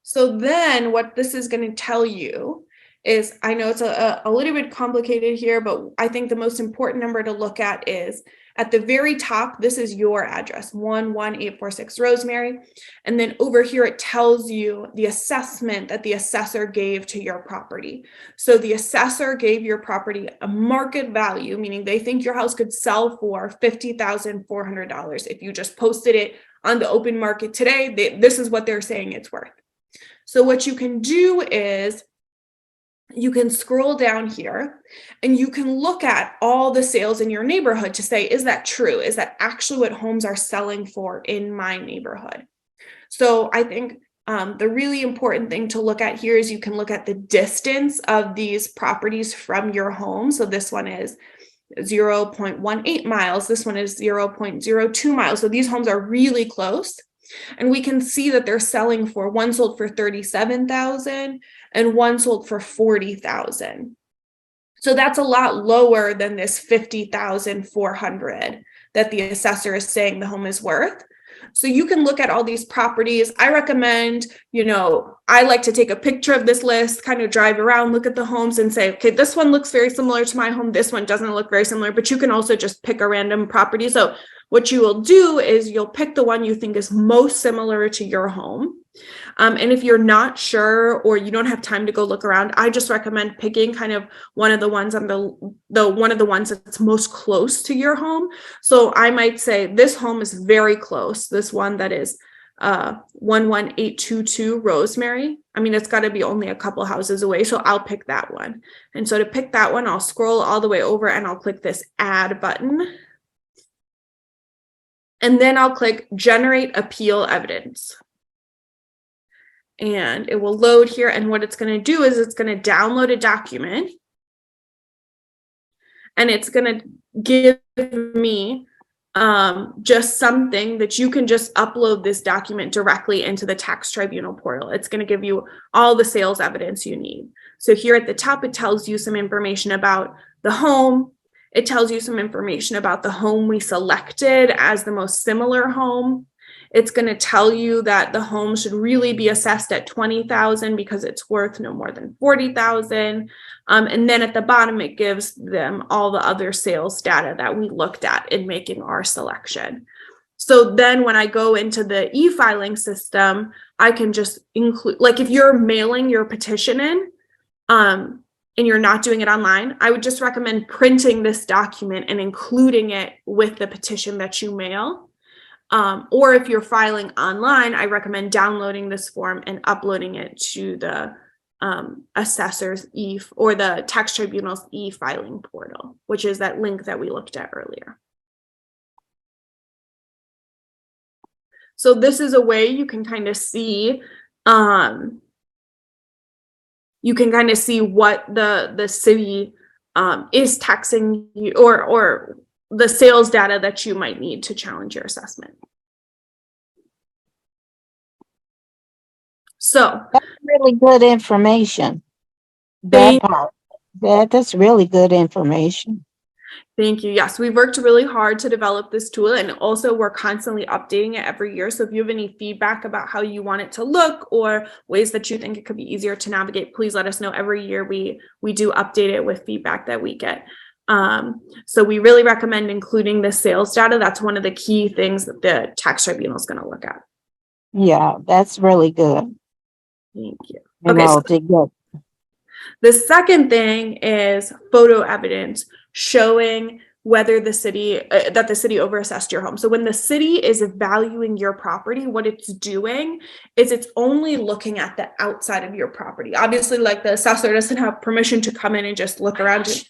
A: So then what this is going to tell you is, I know it's a little bit complicated here, but I think the most important number to look at is at the very top, this is your address, 11846 Rosemary. And then over here, it tells you the assessment that the assessor gave to your property. So the assessor gave your property a market value, meaning they think your house could sell for $50,400. If you just posted it on the open market today, this is what they're saying it's worth. So what you can do is you can scroll down here and you can look at all the sales in your neighborhood to say, is that true? Is that actually what homes are selling for in my neighborhood? So I think the really important thing to look at here is you can look at the distance of these properties from your home. So this one is 0.18 miles. This one is 0.02 miles. So these homes are really close. And we can see that they're selling for, one sold for $37,000 and one sold for $40,000. So that's a lot lower than this $50,400 that the assessor is saying the home is worth. So you can look at all these properties. I recommend, I like to take a picture of this list, kind of drive around, look at the homes and say, okay, this one looks very similar to my home. This one doesn't look very similar, but you can also just pick a random property. So what you will do is you'll pick the one you think is most similar to your home. And if you're not sure or you don't have time to go look around, I just recommend picking kind of one of the ones on one of the ones that's most close to your home. So I might say this home is very close. This one that is 11822 Rosemary. I mean, it's got to be only a couple houses away. So I'll pick that one. And so to pick that one, I'll scroll all the way over and I'll click this add button. And then I'll click generate appeal evidence. And it will load here. And what it's going to do is it's going to download a document. And it's going to give me just something that you can just upload this document directly into the tax tribunal portal. It's going to give you all the sales evidence you need. So here at the top, it tells you some information about the home. It tells you some information about the home we selected as the most similar home. It's going to tell you that the home should really be assessed at $20,000 because it's worth no more than $40,000. And then at the bottom, it gives them all the other sales data that we looked at in making our selection. So then when I go into the e-filing system, I can just include, like if you're mailing your petition in, and you're not doing it online, I would just recommend printing this document and including it with the petition that you mail. Or if you're filing online, I recommend downloading this form and uploading it to the assessor's or the tax tribunal's e-filing portal, which is that link that we looked at earlier. So this is a way you can kind of see what the city is taxing you or the sales data that you might need to challenge your assessment. So
F: that's really good information. That's really good information.
A: Thank you. Yes, we've worked really hard to develop this tool, and also we're constantly updating it every year. So if you have any feedback about how you want it to look or ways that you think it could be easier to navigate, please let us know. Every year we do update it with feedback that we get. So we really recommend including the sales data. That's one of the key things that the tax tribunal is going to look at.
F: Yeah, that's really good.
A: Thank you. Okay, so the second thing is photo evidence showing whether the city overassessed your home. So when the city is valuing your property, what it's doing is it's only looking at the outside of your property. Obviously, like the assessor doesn't have permission to come in and just look around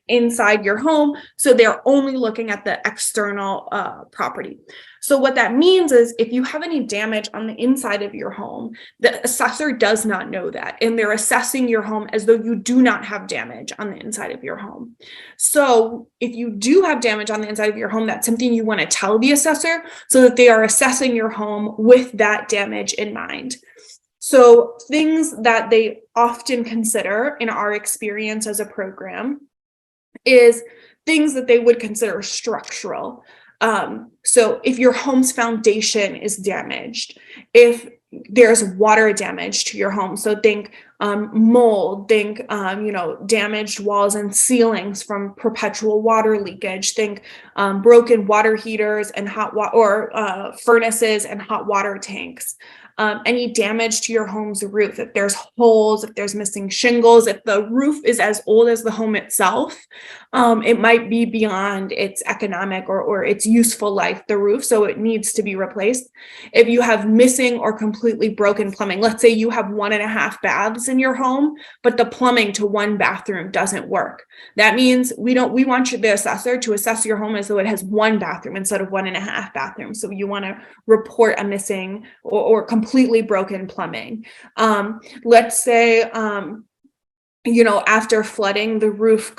A: inside your home, so they're only looking at the external property. So what that means is if you have any damage on the inside of your home, the assessor does not know that, and they're assessing your home as though you do not have damage on the inside of your home. So if you do have damage on the inside of your home, that's something you want to tell the assessor so that they are assessing your home with that damage in mind. So things that they often consider in our experience as a program is things that they would consider structural. So if your home's foundation is damaged, if there's water damage to your home, so think mold, think damaged walls and ceilings from perpetual water leakage, think broken water heaters and hot water or furnaces and hot water tanks. Any damage to your home's roof, if there's holes, if there's missing shingles, if the roof is as old as the home itself, it might be beyond its economic or its useful life, the roof, so it needs to be replaced. If you have missing or completely broken plumbing, let's say you have 1.5 baths in your home, but the plumbing to one bathroom doesn't work. That means we want the assessor to assess your home as though it has 1 bathroom instead of 1.5 bathrooms. So you want to report a missing or completely broken plumbing. Let's say, after flooding, the roof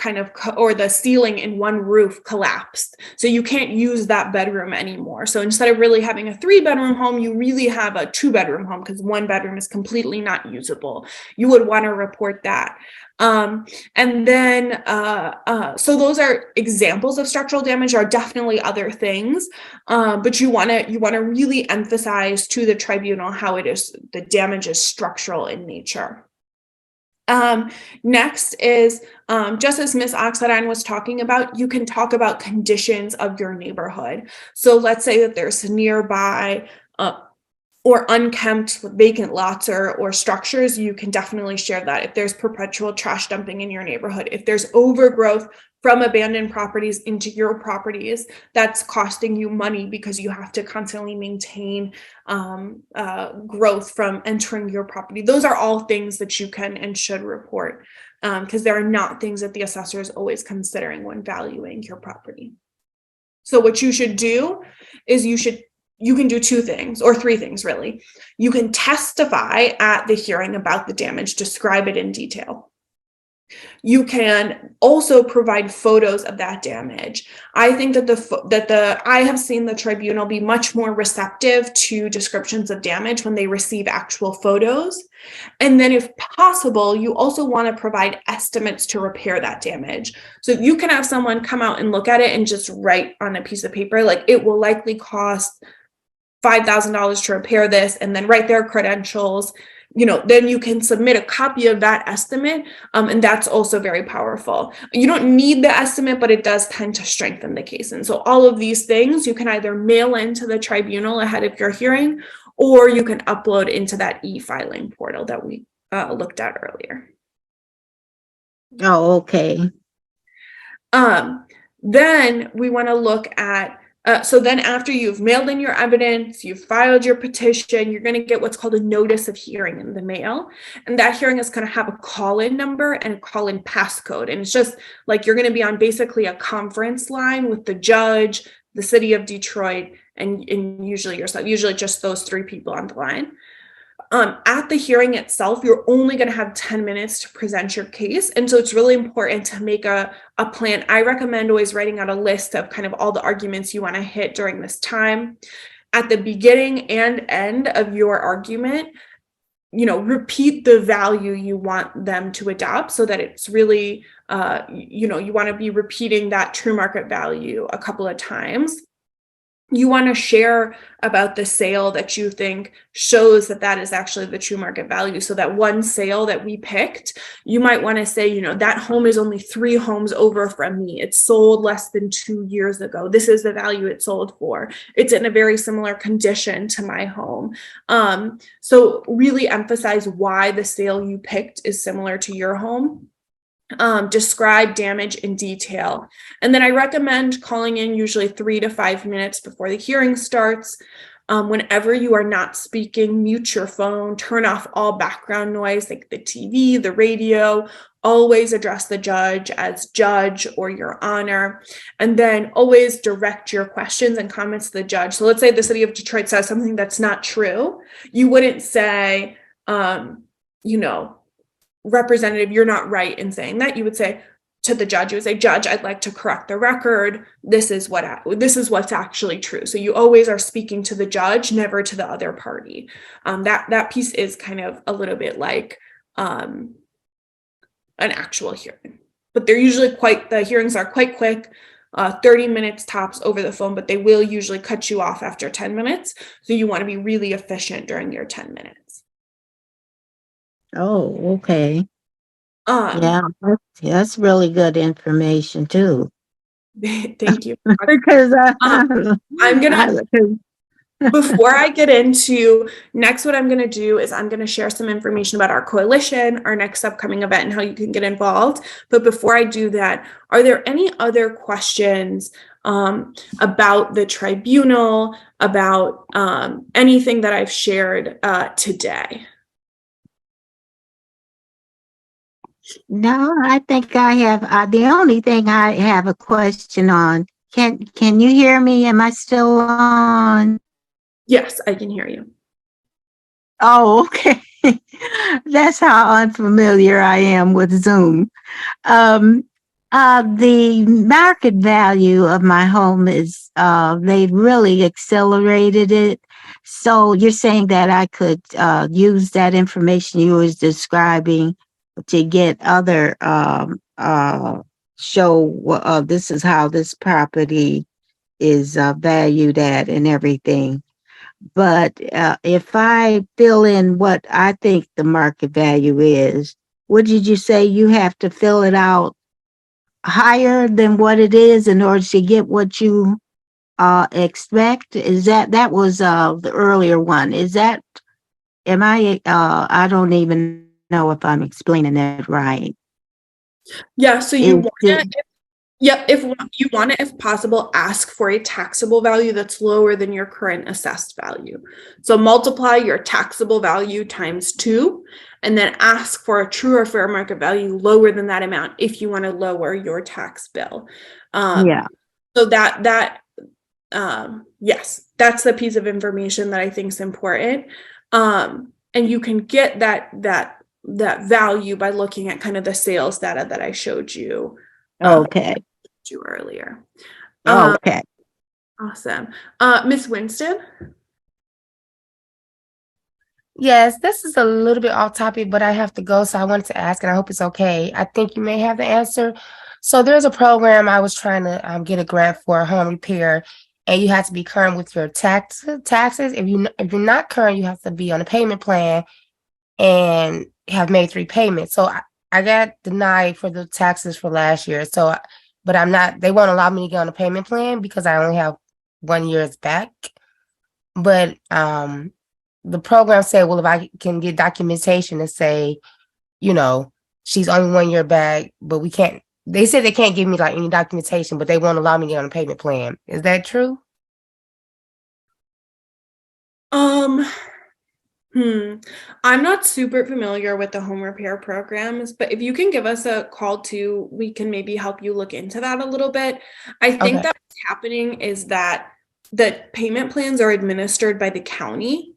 A: or the ceiling in one roof collapsed. So you can't use that bedroom anymore. So instead of really having a 3-bedroom home, you really have a 2-bedroom home because 1 bedroom is completely not usable. You would want to report that. And then, so those are examples of structural damage. There are definitely other things, but you want to really emphasize to the tribunal how it is, the damage is structural in nature. Next is, just as Ms. Oxidine was talking about, you can talk about conditions of your neighborhood. So let's say that there's nearby, or unkempt vacant lots or structures, you can definitely share that. If there's perpetual trash dumping in your neighborhood, if there's overgrowth from abandoned properties into your properties, that's costing you money because you have to constantly maintain growth from entering your property. Those are all things that you can and should report because there are not things that the assessor is always considering when valuing your property. So what you should do is you can do 2 things or 3 things, really. You can testify at the hearing about the damage, describe it in detail. You can also provide photos of that damage. I think that I have seen the tribunal be much more receptive to descriptions of damage when they receive actual photos. And then if possible, you also want to provide estimates to repair that damage. So you can have someone come out and look at it and just write on a piece of paper, like it will likely cost $5,000 to repair this, and then write their credentials. Then you can submit a copy of that estimate, and that's also very powerful. You don't need the estimate, but it does tend to strengthen the case. And so all of these things you can either mail into the tribunal ahead of your hearing, or you can upload into that e-filing portal that we looked at earlier.
F: Oh, okay.
A: Then we want to look at so then after you've mailed in your evidence, you've filed your petition, you're going to get what's called a notice of hearing in the mail. And that hearing is going to have a call-in number and a call-in passcode. And it's just like you're going to be on basically a conference line with the judge, the city of Detroit, and usually yourself, usually just those 3 people on the line. At the hearing itself, you're only going to have 10 minutes to present your case. And so it's really important to make a plan. I recommend always writing out a list of kind of all the arguments you want to hit during this time. At the beginning and end of your argument, repeat the value you want them to adopt so that it's really, you want to be repeating that true market value a couple of times. You want to share about the sale that you think shows that is actually the true market value. So that one sale that we picked, you might want to say, that home is only 3 homes over from me. It sold less than 2 years ago. This is the value it sold for. It's in a very similar condition to my home. So really emphasize why the sale you picked is similar to your home. Describe damage in detail. And then I recommend calling in usually 3 to 5 minutes before the hearing starts. Whenever you are not speaking, mute your phone, turn off all background noise like the TV, the radio. Always address the judge as judge or your honor, and then always direct your questions and comments to the judge. So let's say the city of Detroit says something that's not true. You wouldn't say, representative, you're not right in saying that. You would say to the judge, you would say, Judge, I'd like to correct the record. This is what's actually true. So you always are speaking to the judge, never to the other party. That piece is kind of a little bit like an actual hearing, but they're usually the hearings are quite quick, 30 minutes tops over the phone, but they will usually cut you off after 10 minutes. So you want to be really efficient during your 10 minutes.
F: Oh, okay. Yeah, that's really good information too.
A: Thank you.
F: Because
A: I'm gonna before I get into next, what I'm going to do is I'm going to share some information about our coalition, our next upcoming event, and how you can get involved. But before I do that, are there any other questions about the tribunal, about anything that I've shared today?
F: No, I think I have. The only thing I have a question on. Can you hear me? Am I still on?
A: Yes, I can hear you.
F: Oh, okay. That's how unfamiliar I am with Zoom. The market value of my home is, they've really accelerated it. So you're saying that I could use that information you was describing to get other show this is how this property is valued at and everything. But if I fill in what I think the market value is, what did you say? You have to fill it out higher than what it is in order to get what you expect? Is that was the earlier one? Is that, I don't even know if I'm explaining that right.
A: Yeah, so you want to, if you want to, if possible, ask for a taxable value that's lower than your current assessed value. So multiply your taxable value times 2, and then ask for a true or fair market value lower than that amount if you want to lower your tax bill. So yes, that's the piece of information that I think is important. And you can get that value by looking at kind of the sales data that I showed you. Earlier.
F: Okay.
A: Awesome. Miss Winston?
E: Yes, this is a little bit off topic, but I have to go, so I wanted to ask, and I hope it's okay. I think you may have the answer. So there's a program I was trying to get a grant for a home repair, and you have to be current with your taxes. If you're not current, you have to be on a payment plan and have made 3 payments. So I got denied for the taxes for last year. So, but I'm not. They won't allow me to get on a payment plan because I only have 1 year's back. But the program said, well, if I can get documentation and say, she's only 1 year back, but we can't. They said they can't give me like any documentation, but they won't allow me to get on a payment plan. Is that true?
A: I'm not super familiar with the home repair programs, but if you can give us a call too, we can maybe help you look into that a little bit. I think that what's happening is that the payment plans are administered by the county,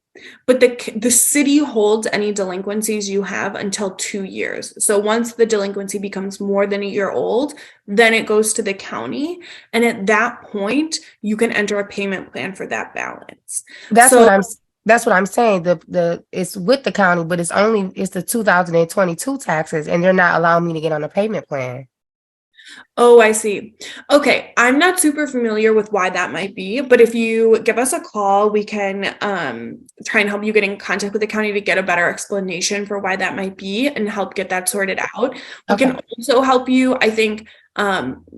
A: but the city holds any delinquencies you have until 2 years. So once the delinquency becomes more than 1 year old, then it goes to the county. And at that point, you can enter a payment plan for that balance.
E: That's what I'm saying. The it's with the county, but it's the 2022 taxes, and they're not allowing me to get on a payment plan.
A: Oh, I see. Okay, I'm not super familiar with why that might be, but if you give us a call, we can try and help you get in contact with the county to get a better explanation for why that might be and help get that sorted out. We can also help you. I think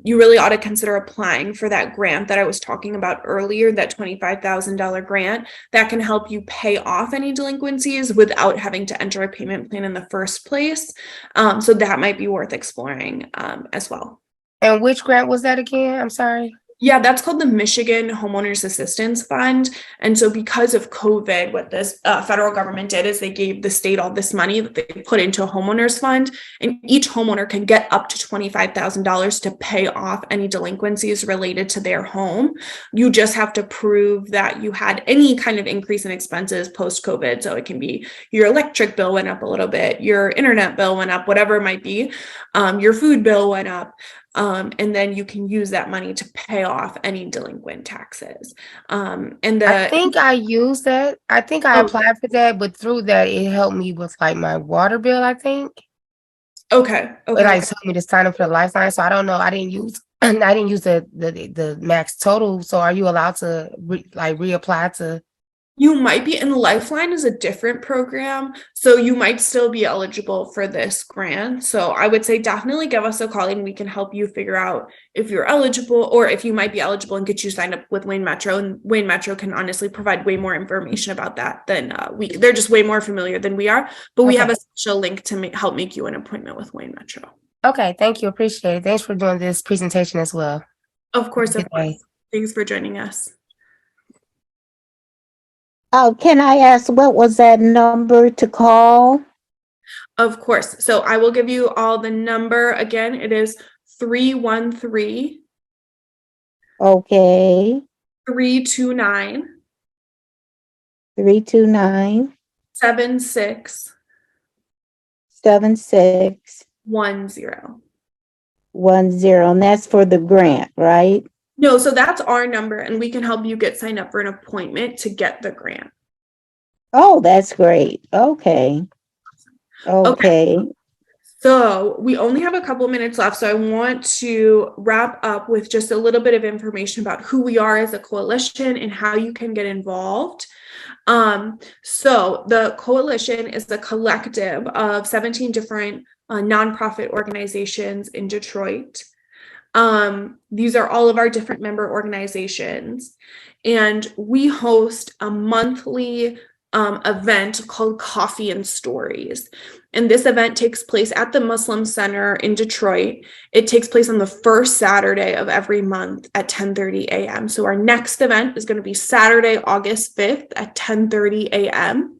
A: you really ought to consider applying for that grant that I was talking about earlier, that $25,000 grant that can help you pay off any delinquencies without having to enter a payment plan in the first place. So that might be worth exploring as well.
E: And which grant was that again? I'm sorry.
A: Yeah, that's called the Michigan Homeowners Assistance Fund. And so because of COVID, what this federal government did is they gave the state all this money that they put into a homeowners fund, and each homeowner can get up to $25,000 to pay off any delinquencies related to their home. You just have to prove that you had any kind of increase in expenses post-COVID. So it can be your electric bill went up a little bit, your internet bill went up, whatever it might be, your food bill went up. And then you can use that money to pay off any delinquent taxes.
E: I think I used that. I think I applied for that, but through that, it helped me with like my water bill, I think.
A: Okay.
E: It like told me to sign up for the Lifeline. So I don't know. I didn't use the max total. So are you allowed to reapply to?
A: You might be, and Lifeline is a different program, so you might still be eligible for this grant. So I would say definitely give us a call and we can help you figure out if you're eligible or if you might be eligible and get you signed up with Wayne Metro. And Wayne Metro can honestly provide way more information about that than they're just way more familiar than we are, but we have a special link to help make you an appointment with Wayne Metro.
E: Okay, thank you. Appreciate it. Thanks for doing this presentation as well.
A: Of course. Thanks for joining us.
F: Oh, can I ask what was that number to call?
A: Of course. So I will give you all the number again. It is 313.
F: Okay.
A: 329.
F: 329.
A: 76.
F: 76.
A: 10.
F: 10. And that's for the grant, right?
A: No, so that's our number, and we can help you get signed up for an appointment to get the grant.
F: Oh, that's great. Okay.
A: So we only have a couple minutes left, so I want to wrap up with just a little bit of information about who we are as a coalition and how you can get involved. So the coalition is the collective of 17 different nonprofit organizations in Detroit. These are all of our different member organizations, and we host a monthly event called Coffee and Stories. And this event takes place at the Muslim Center in Detroit. It takes place on the first Saturday of every month at 10:30 a.m. So our next event is going to be Saturday, August 5th at 10:30 a.m.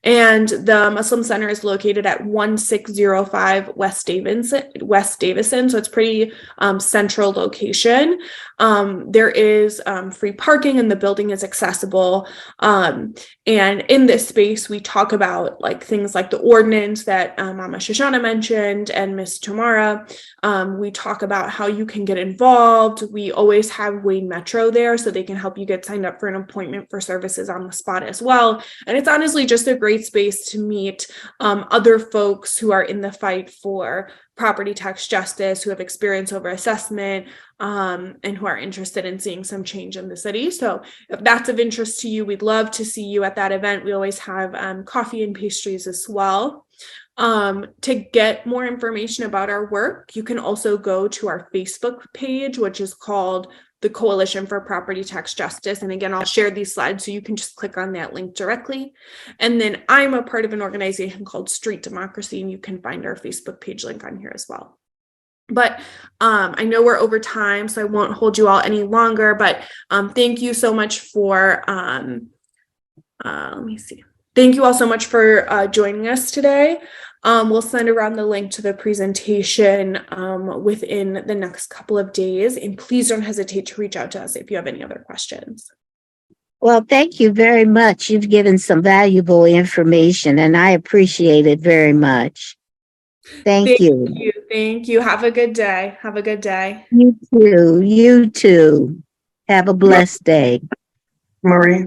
A: And the Muslim Center is located at 1605 West Davison. So it's pretty central location. There is free parking and the building is accessible. And in this space, we talk about like things like the ordinance that Mama Shoshana mentioned and Miss Tamara. We talk about how you can get involved. We always have Wayne Metro there so they can help you get signed up for an appointment for services on the spot as well. And it's honestly just a great space to meet other folks who are in the fight for property tax justice, who have experience over assessment, and who are interested in seeing some change in the city. So if that's of interest to you, we'd love to see you at that event. We always have coffee and pastries as well. To get more information about our work, you can also go to our Facebook page, which is called the Coalition for Property Tax Justice. And again, I'll share these slides so you can just click on that link directly. And then I'm a part of an organization called Street Democracy, and you can find our Facebook page link on here as well. But I know we're over time, so I won't hold you all any longer, but thank you so much for, let me see. Thank you all so much for joining us today. We'll send around the link to the presentation within the next couple of days. And please don't hesitate to reach out to us if you have any other questions.
F: Well, thank you very much. You've given some valuable information and I appreciate it very much. Thank you.
A: Thank you. Have a good day. Have a good day.
F: You too. You too. Have a blessed day.
D: Marie.